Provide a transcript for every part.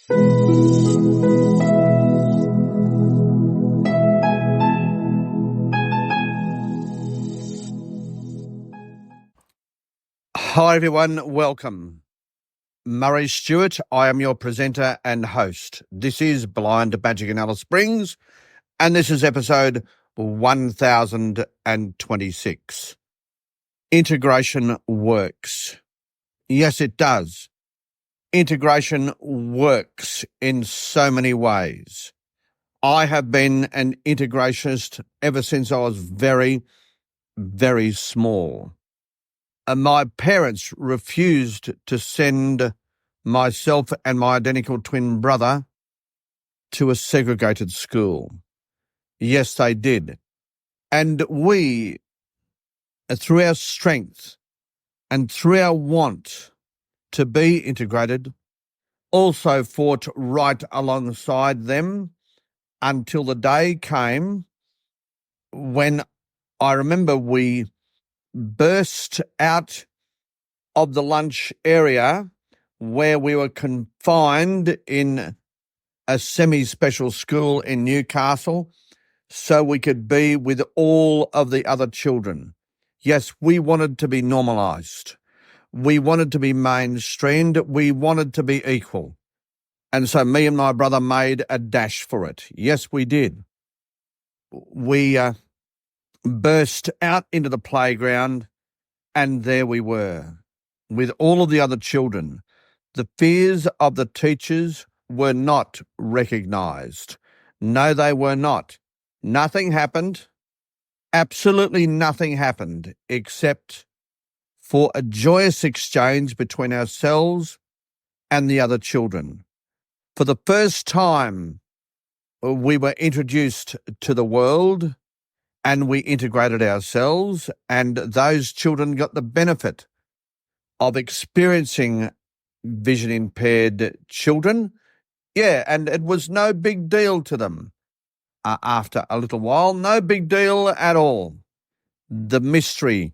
Hi everyone, welcome. Murray Stewart, I am your presenter and host. This is Blind Magic in Alice Springs, and this is episode 1026. Integration works. Yes, it does. Integration works in so many ways. I have been an integrationist ever since I was very, very small. My parents refused to send myself and my identical twin brother to a segregated school. Yes, they did. And we, through our strength and through our want to be integrated, also fought right alongside them until the day came when I remember we burst out of the lunch area where we were confined in a semi-special school in Newcastle so we could be with all of the other children. Yes, we wanted to be normalised. We wanted to be mainstreamed. We wanted to be equal. And so me and my brother made a dash for it. Yes, we did. We burst out into the playground, and there we were, with all of the other children. The fears of the teachers were not recognised. No, they were not. Nothing happened. Absolutely nothing happened except for a joyous exchange between ourselves and the other children. For the first time, we were introduced to the world and we integrated ourselves, and those children got the benefit of experiencing vision impaired children. Yeah, and it was no big deal to them. After a little while, no big deal at all. The mystery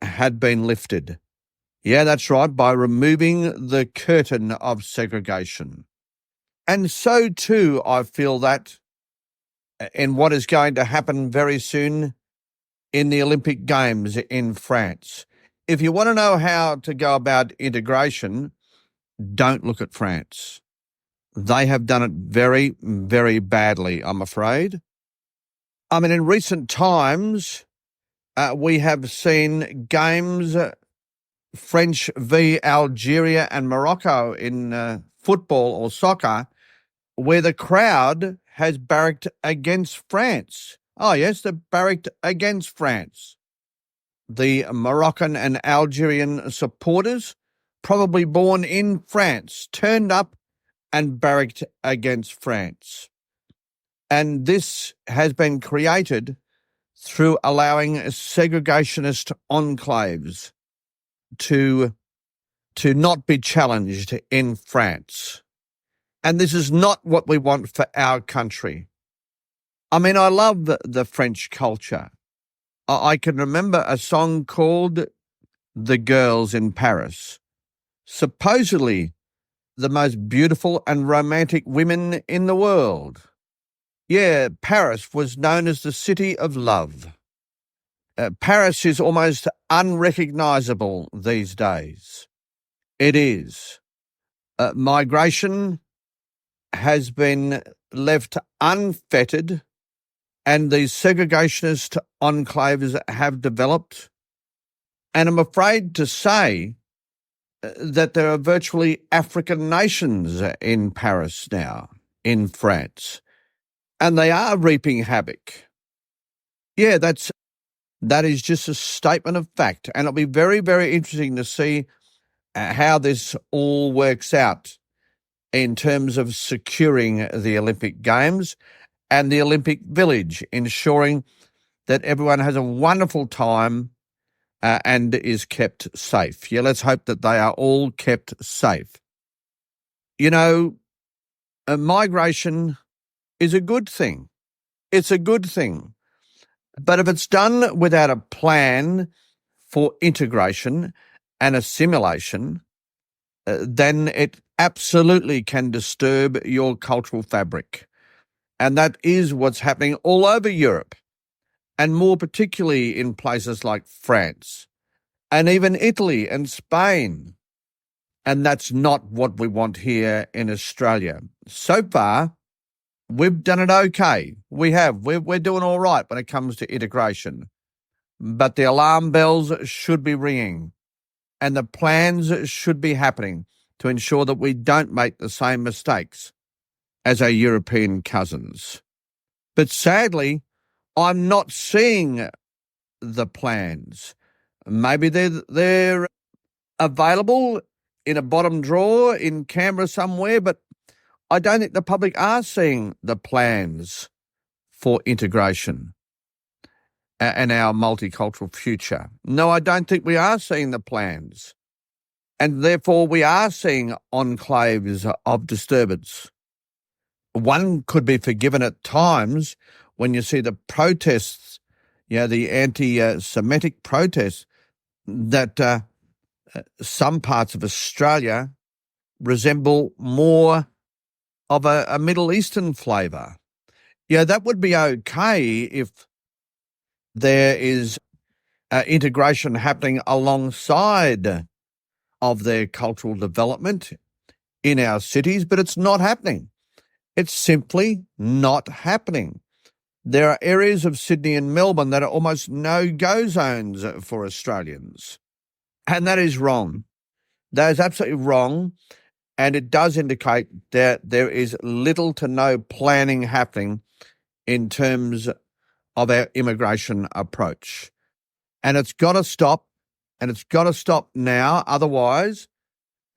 had been lifted. Yeah, that's right, by removing the curtain of segregation. And so too, I feel that in what is going to happen very soon in the Olympic Games in France. If you want to know how to go about integration, don't look at France. They have done it very, very badly, I'm afraid. I mean, in recent times, we have seen games, French v Algeria and Morocco in football or soccer, where the crowd has barracked against France. Oh, yes, they barracked against France. The Moroccan and Algerian supporters, probably born in France, turned up and barracked against France. And this has been created through allowing segregationist enclaves to not be challenged in France. And this is not what we want for our country. I mean, I love the French culture. I can remember a song called The Girls in Paris. Supposedly the most beautiful and romantic women in the world. Yeah, Paris was known as the city of love. Paris is almost unrecognisable these days. It is. Migration has been left unfettered, and these segregationist enclaves have developed. And I'm afraid to say that there are virtually African nations in Paris now, in France, and they are reaping havoc. Yeah, that is just a statement of fact, and it'll be very, very interesting to see how this all works out in terms of securing the Olympic Games and the Olympic Village, ensuring that everyone has a wonderful time and is kept safe. Yeah, let's hope that they are all kept safe. You know, migration is a good thing. It's a good thing. But if it's done without a plan for integration and assimilation, then it absolutely can disturb your cultural fabric. And that is what's happening all over Europe, and more particularly in places like France and even Italy and Spain. And that's not what we want here in Australia. So far, we've done it okay. We have. We're doing all right when it comes to integration. But the alarm bells should be ringing, and the plans should be happening to ensure that we don't make the same mistakes as our European cousins. But sadly, I'm not seeing the plans. Maybe they're available in a bottom drawer in Canberra somewhere, but I don't think the public are seeing the plans for integration and our multicultural future. No, I don't think we are seeing the plans. And therefore we are seeing enclaves of disturbance. One could be forgiven at times when you see the protests, the anti-Semitic protests that some parts of Australia resemble more of a Middle Eastern flavour. That would be okay if there is integration happening alongside of their cultural development in our cities, but it's not happening. It's simply not happening. There are areas of Sydney and Melbourne that are almost no-go zones for Australians. And that is wrong. That is absolutely wrong. And it does indicate that there is little to no planning happening in terms of our immigration approach. And it's got to stop, and it's got to stop now. Otherwise,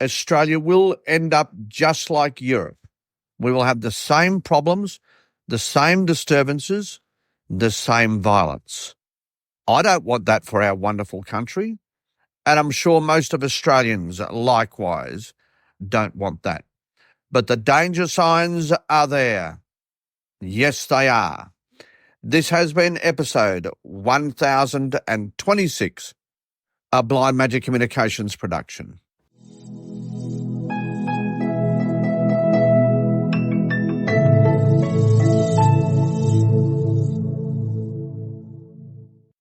Australia will end up just like Europe. We will have the same problems, the same disturbances, the same violence. I don't want that for our wonderful country, and I'm sure most of Australians likewise don't want that. But the danger signs are there. Yes, they are. This has been episode 1026, a Blind Magic Communications production.